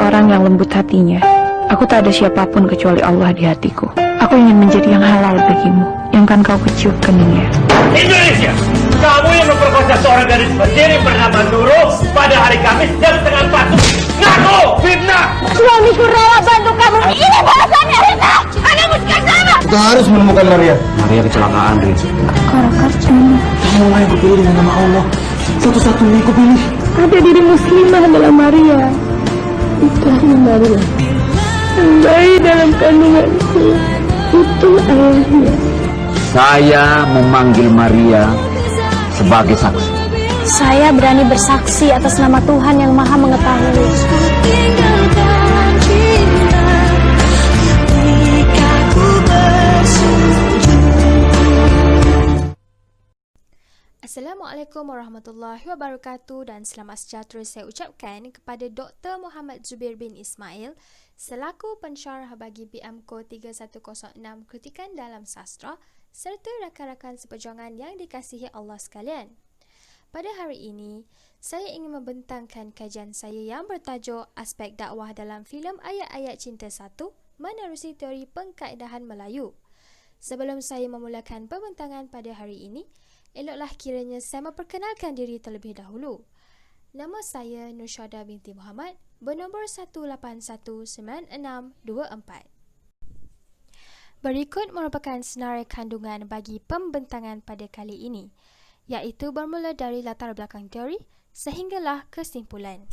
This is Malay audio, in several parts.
seseorang yang lembut hatinya. Aku tak ada siapapun kecuali Allah di hatiku. Aku ingin menjadi yang halal bagimu, yang kan kau kecium keningnya. Indonesia, kamu yang memperkosa seorang gadis berdiri bernama Nurul pada hari Kamis jam setengah 4. Ngaku! Fitnah! Suamiku rela bantu kamu. Ini balasannya, Rita! Anda muskan sama! Kita harus menemukan Maria. Maria kecelakaan, Riz. Karakar cuma Kamu yang kupilih dengan nama Allah. Satu-satunya kupilih. ada diri muslimah dalam Maria. Itulah Maria. Bayi dalam kandunganku. Itu ayahnya. Saya memanggil Maria sebagai saksi. Saya berani bersaksi atas nama Tuhan yang Maha Mengetahui. Assalamualaikum warahmatullahi wabarakatuh dan selamat sejahtera saya ucapkan kepada Dr. Muhammad Zubir bin Ismail selaku pensyarah bagi PMCO 3106 Kritikan dalam Sastra serta rakan-rakan seperjuangan yang dikasihi Allah sekalian. Pada hari ini, saya ingin membentangkan kajian saya yang bertajuk Aspek Dakwah dalam filem Ayat-Ayat Cinta 1 menerusi teori pengkaedahan Melayu. Sebelum saya memulakan pembentangan pada hari ini, eloklah kiranya saya memperkenalkan diri terlebih dahulu. Nama saya Nursyada binti Muhammad, bernombor 1819624. Berikut merupakan senarai kandungan bagi pembentangan pada kali ini, iaitu bermula dari latar belakang teori sehinggalah kesimpulan.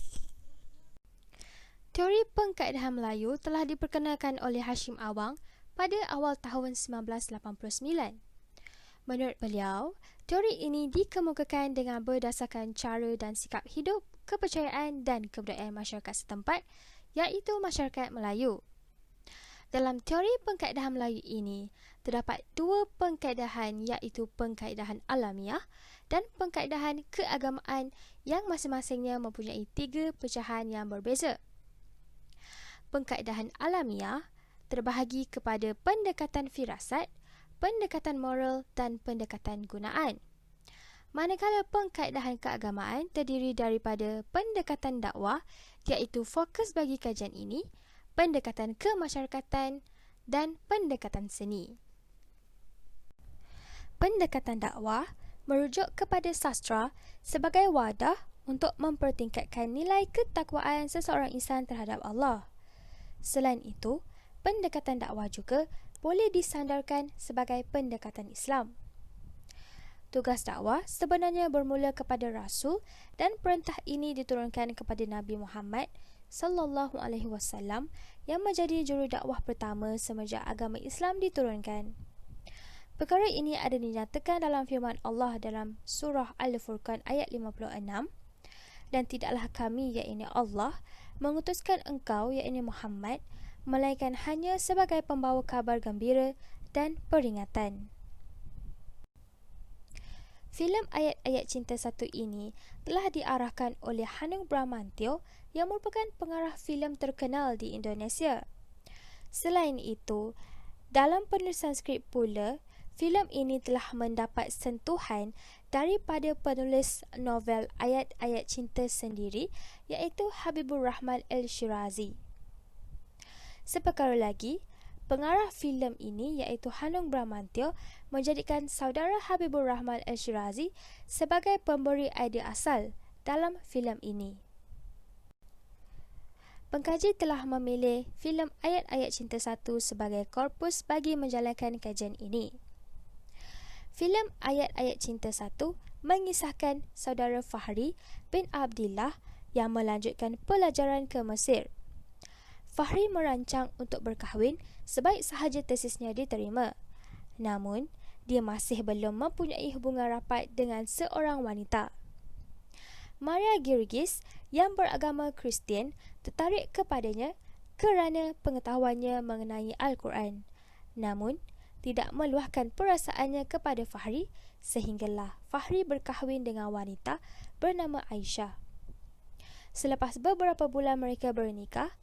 Teori pengkaedahan Melayu telah diperkenalkan oleh Hashim Awang pada awal tahun 1989. Menurut beliau, teori ini dikemukakan dengan berdasarkan cara dan sikap hidup, kepercayaan dan kebudayaan masyarakat setempat, iaitu masyarakat Melayu. Dalam teori pengkaedahan Melayu ini, terdapat dua pengkaedahan iaitu pengkaedahan alamiah dan pengkaedahan keagamaan yang masing-masingnya mempunyai tiga pecahan yang berbeza. Pengkaedahan alamiah terbahagi kepada pendekatan firasat, pendekatan moral dan pendekatan gunaan. Manakala pengkaedahan keagamaan terdiri daripada pendekatan dakwah iaitu fokus bagi kajian ini, pendekatan kemasyarakatan dan pendekatan seni. Pendekatan dakwah merujuk kepada sastra sebagai wadah untuk mempertingkatkan nilai ketakwaan seseorang insan terhadap Allah. Selain itu, pendekatan dakwah juga boleh disandarkan sebagai pendekatan Islam. Tugas dakwah sebenarnya bermula kepada Rasul dan perintah ini diturunkan kepada Nabi Muhammad sallallahu alaihi wasallam yang menjadi juru dakwah pertama semenjak agama Islam diturunkan. Perkara ini ada dinyatakan dalam firman Allah dalam surah Al-Furqan ayat 56, dan tidaklah kami iaitu Allah mengutuskan engkau iaitu Muhammad melainkan hanya sebagai pembawa kabar gembira dan peringatan. Filem Ayat-Ayat Cinta 1 ini telah diarahkan oleh Hanung Bramantyo yang merupakan pengarah filem terkenal di Indonesia. Selain itu, dalam penulisan skrip pula, filem ini telah mendapat sentuhan daripada penulis novel Ayat-Ayat Cinta sendiri iaitu Habibur Rahman Al-Shirazi. Seperkara lagi, pengarah filem ini iaitu Hanung Bramantyo menjadikan saudara Habibur Rahman Al-Shirazi sebagai pemberi idea asal dalam filem ini. Pengkaji telah memilih filem Ayat-Ayat Cinta 1 sebagai korpus bagi menjalankan kajian ini. Filem Ayat-Ayat Cinta 1 mengisahkan saudara Fahri bin Abdillah yang melanjutkan pelajaran ke Mesir. Fahri merancang untuk berkahwin sebaik sahaja tesisnya diterima. Namun, dia masih belum mempunyai hubungan rapat dengan seorang wanita. Maria Girgis yang beragama Kristian tertarik kepadanya kerana pengetahuannya mengenai Al-Quran. Namun, tidak meluahkan perasaannya kepada Fahri sehinggalah Fahri berkahwin dengan wanita bernama Aisyah. Selepas beberapa bulan mereka bernikah,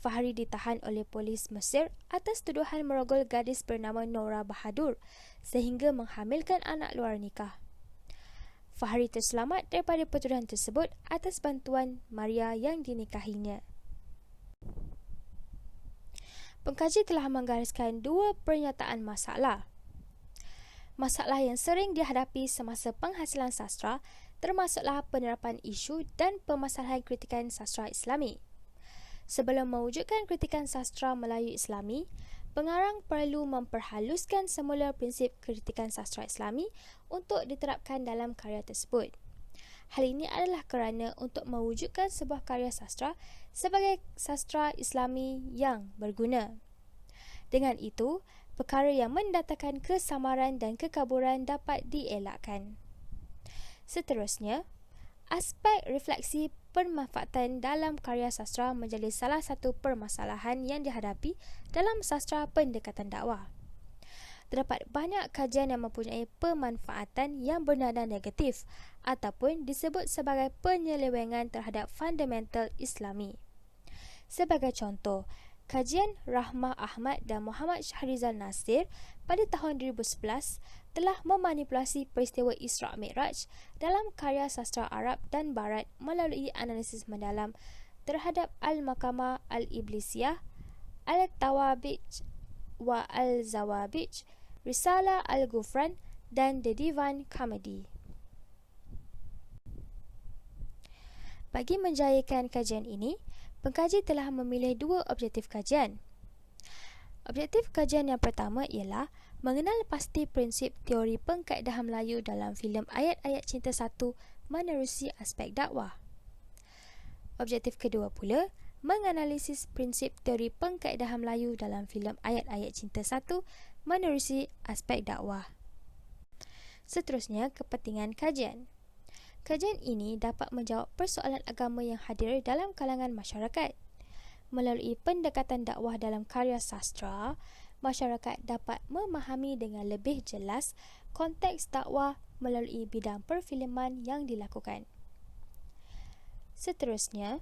Fahri ditahan oleh polis Mesir atas tuduhan merogol gadis bernama Nora Bahadur sehingga menghamilkan anak luar nikah. Fahri terselamat daripada pertuduhan tersebut atas bantuan Maria yang dinikahinya. Pengkaji telah menggariskan dua pernyataan masalah. Masalah yang sering dihadapi semasa penghasilan sastra termasuklah penerapan isu dan permasalahan kritikan sastra Islami. Sebelum mewujudkan kritikan sastra Melayu Islami, pengarang perlu memperhaluskan semula prinsip kritikan sastra Islami untuk diterapkan dalam karya tersebut. Hal ini adalah kerana untuk mewujudkan sebuah karya sastra sebagai sastra Islami yang berguna. Dengan itu, perkara yang mendatangkan kesamaran dan kekaburan dapat dielakkan. Seterusnya, aspek refleksi pemanfaatan dalam karya sastra menjadi salah satu permasalahan yang dihadapi dalam sastra pendekatan dakwah. Terdapat banyak kajian yang mempunyai pemanfaatan yang bernada negatif ataupun disebut sebagai penyelewengan terhadap fundamental Islami. Sebagai contoh, kajian Rahmah Ahmad dan Muhammad Shahrizal Nasir pada tahun 2011 telah memanipulasi peristiwa Isra' Mi'raj dalam karya sastra Arab dan Barat melalui analisis mendalam terhadap Al-Makamah Al-Iblisiyah, Al-Tawabij wa Al-Zawabij, Risalah Al-Ghufran dan The Divan Comedy. Bagi menjayakan kajian ini, pengkaji telah memilih dua objektif kajian. Objektif kajian yang pertama ialah mengenal pasti prinsip teori pengkaedahan Melayu dalam filem Ayat-Ayat Cinta 1 menerusi aspek dakwah. Objektif kedua pula, menganalisis prinsip teori pengkaedahan Melayu dalam filem Ayat-Ayat Cinta 1 menerusi aspek dakwah. Seterusnya, kepentingan kajian. Kajian ini dapat menjawab persoalan agama yang hadir dalam kalangan masyarakat. Melalui pendekatan dakwah dalam karya sastra, masyarakat dapat memahami dengan lebih jelas konteks dakwah melalui bidang perfilman yang dilakukan. Seterusnya,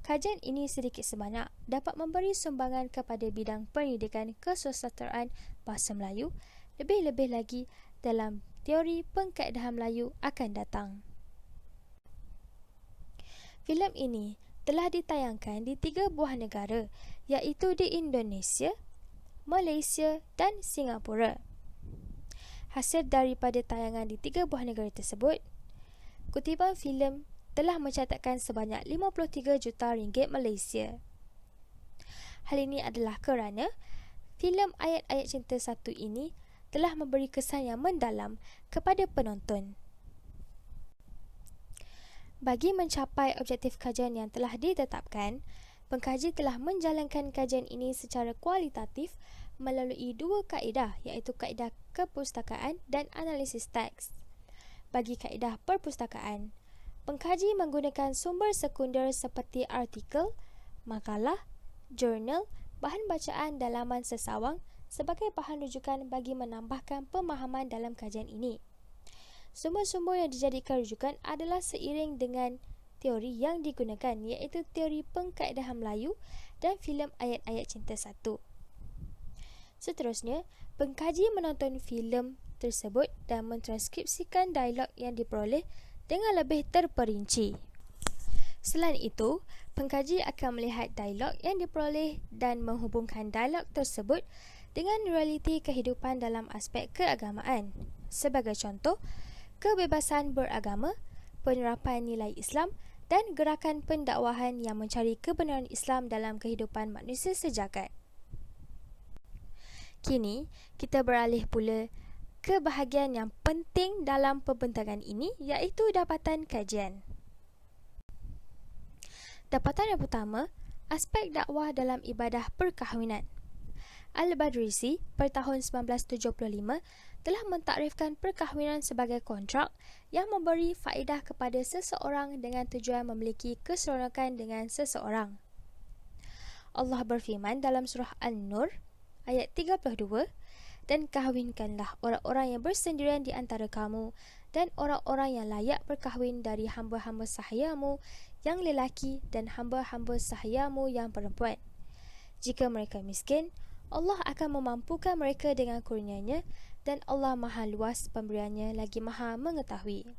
kajian ini sedikit sebanyak dapat memberi sumbangan kepada bidang pendidikan kesusasteraan bahasa Melayu, lebih-lebih lagi dalam teori pengkaedahan Melayu akan datang. Filem ini telah ditayangkan di 3 buah negara, iaitu di Indonesia, Malaysia dan Singapura. Hasil daripada tayangan di 3 buah negara tersebut, kutipan filem telah mencatatkan sebanyak 53 juta ringgit Malaysia. Hal ini adalah kerana filem Ayat-Ayat Cinta 1 ini telah memberi kesan yang mendalam kepada penonton. Bagi mencapai objektif kajian yang telah ditetapkan, pengkaji telah menjalankan kajian ini secara kualitatif melalui dua kaedah, iaitu kaedah kepustakaan dan analisis teks. Bagi kaedah perpustakaan, pengkaji menggunakan sumber sekunder seperti artikel, makalah, jurnal, bahan bacaan dalaman sesawang sebagai bahan rujukan bagi menambahkan pemahaman dalam kajian ini. Sumber-sumber yang dijadikan rujukan adalah seiring dengan teori yang digunakan, iaitu teori pengkaedahan Melayu dan filem Ayat-Ayat Cinta 1. Seterusnya, pengkaji menonton filem tersebut dan mentranskripsikan dialog yang diperoleh dengan lebih terperinci. Selain itu, pengkaji akan melihat dialog yang diperoleh dan menghubungkan dialog tersebut dengan realiti kehidupan dalam aspek keagamaan. Sebagai contoh, kebebasan beragama, penerapan nilai Islam dan gerakan pendakwahan yang mencari kebenaran Islam dalam kehidupan manusia sejagat. Kini, kita beralih pula ke bahagian yang penting dalam pembentangan ini, iaitu dapatan kajian. Dapatan yang pertama, aspek dakwah dalam ibadah perkahwinan. Al-Badrisi pada tahun 1975 telah mentakrifkan perkahwinan sebagai kontrak yang memberi faedah kepada seseorang dengan tujuan memiliki keseronokan dengan seseorang. Allah berfirman dalam surah An-Nur ayat 32, dan kahwinkanlah orang-orang yang bersendirian di antara kamu dan orang-orang yang layak berkahwin dari hamba-hamba sahayamu yang lelaki dan hamba-hamba sahayamu yang perempuan. Jika mereka miskin, Allah akan memampukan mereka dengan kurnianya, dan Allah maha luas pemberiannya lagi maha mengetahui.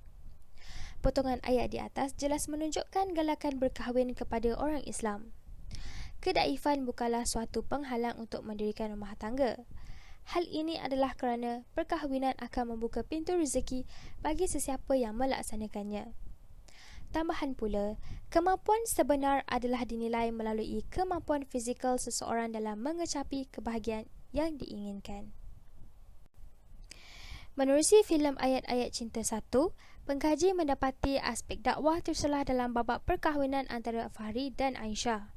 Potongan ayat di atas jelas menunjukkan galakan berkahwin kepada orang Islam. kedaifan bukanlah suatu penghalang untuk mendirikan rumah tangga. Hal ini adalah kerana perkahwinan akan membuka pintu rezeki bagi sesiapa yang melaksanakannya. Tambahan pula, kemampuan sebenar adalah dinilai melalui kemampuan fizikal seseorang dalam mengecapi kebahagiaan yang diinginkan. Menerusi filem Ayat-Ayat Cinta 1, pengkaji mendapati aspek dakwah terselah dalam babak perkahwinan antara Fahri dan Aisyah.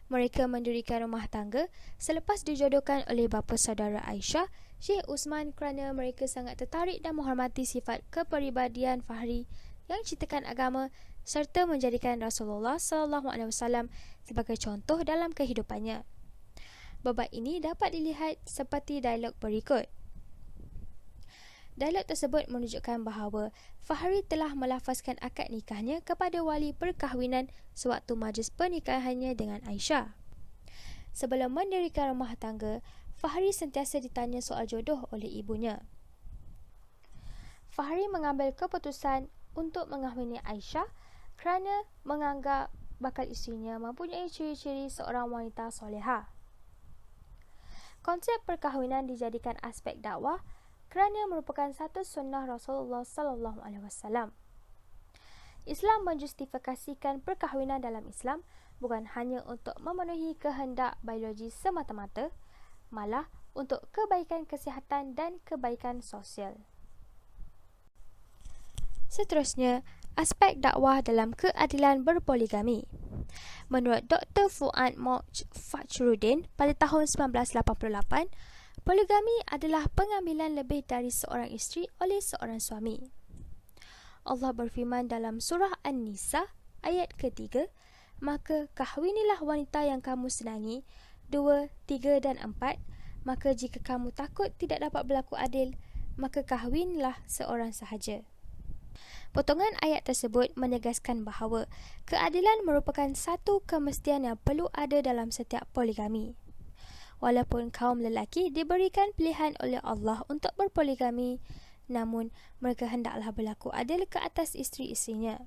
Mereka mendirikan rumah tangga selepas dijodohkan oleh bapa saudara Aisyah, Syekh Uthman, kerana mereka sangat tertarik dan menghormati sifat kepribadian Fahri yang cintakan agama serta menjadikan Rasulullah SAW sebagai contoh dalam kehidupannya. Babak ini dapat dilihat seperti dialog berikut. Dialog tersebut menunjukkan bahawa Fahri telah melafazkan akad nikahnya kepada wali perkahwinan sewaktu majlis pernikahannya dengan Aisyah. Sebelum mendirikan rumah tangga, Fahri sentiasa ditanya soal jodoh oleh ibunya. Fahri mengambil keputusan untuk mengahwini Aisyah kerana menganggap bakal isterinya mempunyai ciri-ciri seorang wanita solehah. Konsep perkahwinan dijadikan aspek dakwah kerana merupakan satu sunnah Rasulullah SAW. Islam menjustifikasikan perkahwinan dalam Islam bukan hanya untuk memenuhi kehendak biologi semata-mata, malah untuk kebaikan kesihatan dan kebaikan sosial. Seterusnya, aspek dakwah dalam keadilan berpoligami. Menurut Dr. Fuad Moj Fachruddin pada tahun 1988, poligami adalah pengambilan lebih dari seorang isteri oleh seorang suami. Allah berfirman dalam surah An-Nisa ayat ke-3, maka kahwinilah wanita yang kamu senangi, 2, 3 dan 4. Maka jika kamu takut tidak dapat berlaku adil, maka kahwinlah seorang sahaja. Potongan ayat tersebut menegaskan bahawa keadilan merupakan satu kemestian yang perlu ada dalam setiap poligami. Walaupun kaum lelaki diberikan pilihan oleh Allah untuk berpoligami, namun mereka hendaklah berlaku adil ke atas isteri-isterinya.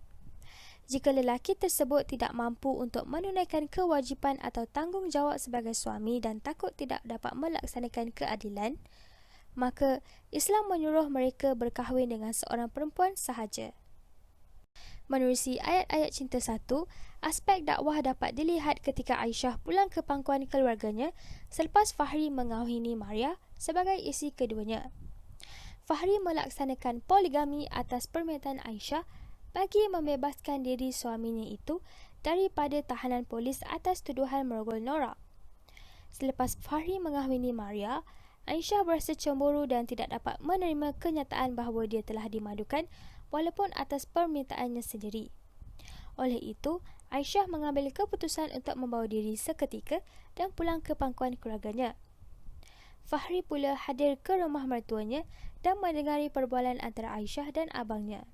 Jika lelaki tersebut tidak mampu untuk menunaikan kewajipan atau tanggungjawab sebagai suami dan takut tidak dapat melaksanakan keadilan, maka Islam menyuruh mereka berkahwin dengan seorang perempuan sahaja. Menerusi Ayat-Ayat Cinta 1, aspek dakwah dapat dilihat ketika Aisyah pulang ke pangkuan keluarganya selepas Fahri mengahwini Maria sebagai isteri keduanya. Fahri melaksanakan poligami atas permintaan Aisyah bagi membebaskan diri suaminya itu daripada tahanan polis atas tuduhan merogol norak. Selepas Fahri mengahwini Maria, Aisyah berasa cemburu dan tidak dapat menerima kenyataan bahawa dia telah dimadukan walaupun atas permintaannya sendiri. Oleh itu, Aisyah mengambil keputusan untuk membawa diri seketika dan pulang ke pangkuan keluarganya. Fahri pula hadir ke rumah mertuanya dan mendengari perbualan antara Aisyah dan abangnya.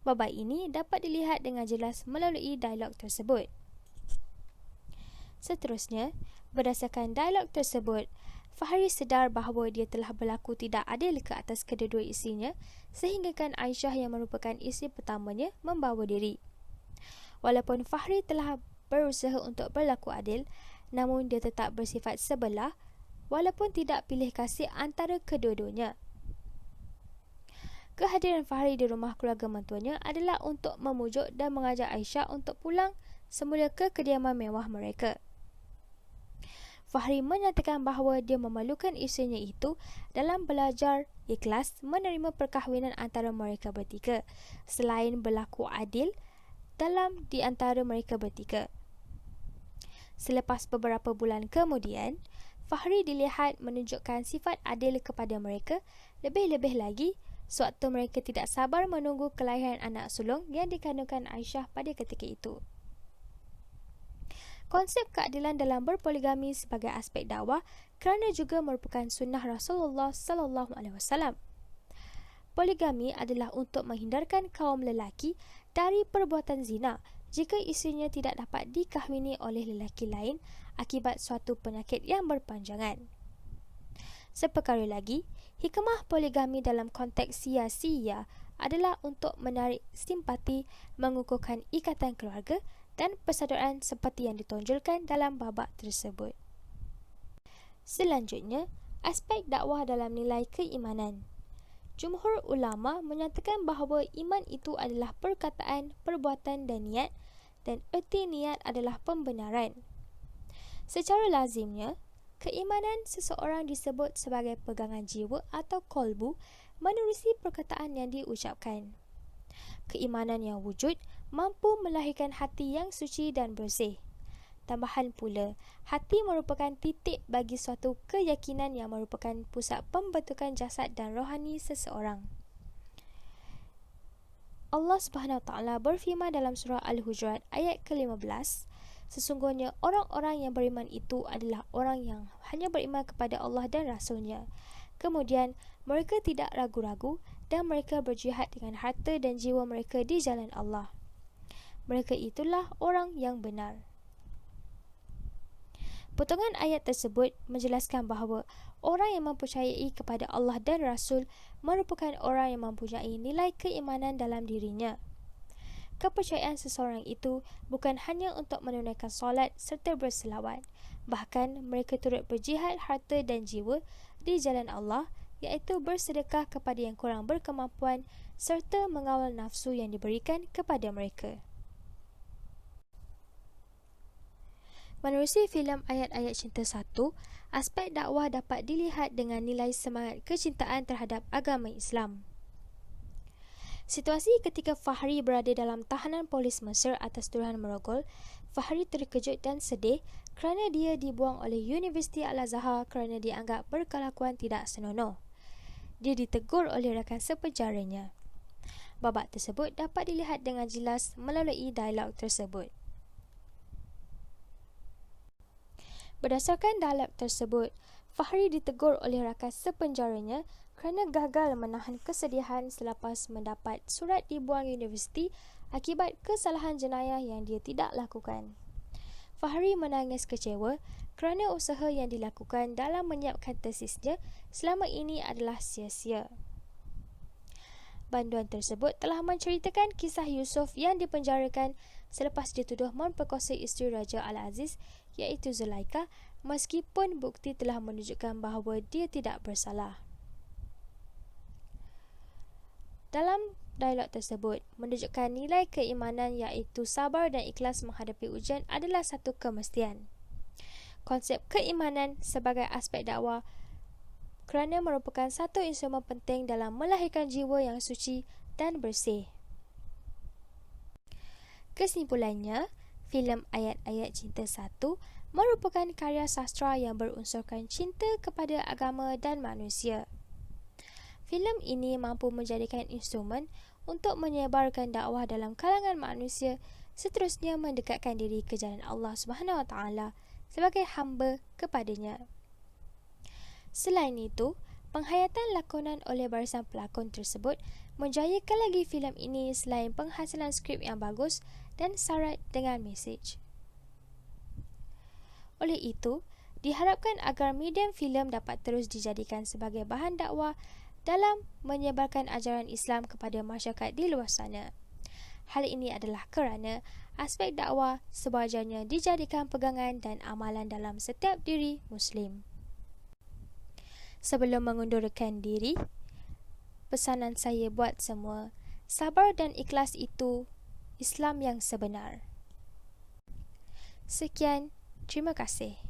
Babak ini dapat dilihat dengan jelas melalui dialog tersebut. Seterusnya, berdasarkan dialog tersebut, Fahri sedar bahawa dia telah berlaku tidak adil ke atas kedua-dua isterinya sehinggakan Aisyah yang merupakan isteri pertamanya membawa diri. Walaupun Fahri telah berusaha untuk berlaku adil, namun dia tetap bersifat sebelah walaupun tidak pilih kasih antara kedua-duanya. Kehadiran Fahri di rumah keluarga mentuanya adalah untuk memujuk dan mengajak Aisyah untuk pulang semula ke kediaman mewah mereka. Fahri menyatakan bahawa dia memerlukan isterinya itu dalam belajar ikhlas menerima perkahwinan antara mereka bertiga selain berlaku adil dalam di antara mereka bertiga. Selepas beberapa bulan kemudian, Fahri dilihat menunjukkan sifat adil kepada mereka, lebih-lebih lagi sewaktu mereka tidak sabar menunggu kelahiran anak sulung yang dikandungkan Aisyah pada ketika itu. Konsep keadilan dalam berpoligami sebagai aspek dakwah kerana juga merupakan sunnah Rasulullah SAW. Poligami adalah untuk menghindarkan kaum lelaki dari perbuatan zina jika isterinya tidak dapat dikahwini oleh lelaki lain akibat suatu penyakit yang berpanjangan. Seperkara lagi, hikmah poligami dalam konteks sia-sia adalah untuk menarik simpati, mengukuhkan ikatan keluarga dan persaudaraan seperti yang ditonjolkan dalam babak tersebut. Selanjutnya, aspek dakwah dalam nilai keimanan. Jumhur ulama menyatakan bahawa iman itu adalah perkataan, perbuatan dan niat, dan erti niat adalah pembenaran. Secara lazimnya, keimanan seseorang disebut sebagai pegangan jiwa atau qalbu menerusi perkataan yang diucapkan. Keimanan yang wujud mampu melahirkan hati yang suci dan bersih. Tambahan pula, hati merupakan titik bagi suatu keyakinan yang merupakan pusat pembentukan jasad dan rohani seseorang. Allah SWT berfirman dalam surah Al-Hujurat ayat ke-15, sesungguhnya orang-orang yang beriman itu adalah orang yang hanya beriman kepada Allah dan Rasul-Nya. Kemudian, mereka tidak ragu-ragu dan mereka berjihad dengan harta dan jiwa mereka di jalan Allah. Mereka itulah orang yang benar. Potongan ayat tersebut menjelaskan bahawa orang yang mempercayai kepada Allah dan Rasul merupakan orang yang mempunyai nilai keimanan dalam dirinya. Kepercayaan seseorang itu bukan hanya untuk menunaikan solat serta berselawat, bahkan mereka turut berjihad harta dan jiwa di jalan Allah, iaitu bersedekah kepada yang kurang berkemampuan serta mengawal nafsu yang diberikan kepada mereka. Menerusi filem Ayat-Ayat Cinta 1, aspek dakwah dapat dilihat dengan nilai semangat kecintaan terhadap agama Islam. Situasi ketika Fahri berada dalam tahanan polis Mesir atas tuduhan merogol, Fahri terkejut dan sedih kerana dia dibuang oleh Universiti Al-Azhar kerana dianggap berkelakuan tidak senonoh. Dia ditegur oleh rakan sepenjaranya. Babak tersebut dapat dilihat dengan jelas melalui dialog tersebut. Berdasarkan dialog tersebut, Fahri ditegur oleh rakan sepenjaranya kerana gagal menahan kesedihan selepas mendapat surat dibuang universiti akibat kesalahan jenayah yang dia tidak lakukan. Fahri menangis kecewa kerana usaha yang dilakukan dalam menyiapkan tesisnya selama ini adalah sia-sia. Banduan tersebut telah menceritakan kisah Yusuf yang dipenjarakan selepas dituduh memperkosa isteri Raja Al-Aziz iaitu Zulaikha, meskipun bukti telah menunjukkan bahawa dia tidak bersalah. Dalam dialog tersebut menunjukkan nilai keimanan iaitu sabar dan ikhlas menghadapi ujian adalah satu kemestian. Konsep keimanan sebagai aspek dakwah kerana merupakan satu instrumen penting dalam melahirkan jiwa yang suci dan bersih. Kesimpulannya, filem Ayat-Ayat Cinta 1 merupakan karya sastra yang berunsurkan cinta kepada agama dan manusia. Filem ini mampu menjadikan instrumen untuk menyebarkan dakwah dalam kalangan manusia, seterusnya mendekatkan diri ke jalan Allah SWT sebagai hamba kepadanya. Selain itu, penghayatan lakonan oleh barisan pelakon tersebut menjayakan lagi filem ini selain penghasilan skrip yang bagus dan syarat dengan mesej. Oleh itu, diharapkan agar medium filem dapat terus dijadikan sebagai bahan dakwah dalam menyebarkan ajaran Islam kepada masyarakat di luar sana. Hal ini adalah kerana aspek dakwah sewajarnya dijadikan pegangan dan amalan dalam setiap diri Muslim. Sebelum mengundurkan diri, pesanan saya buat semua, sabar dan ikhlas itu Islam yang sebenar. Sekian, terima kasih.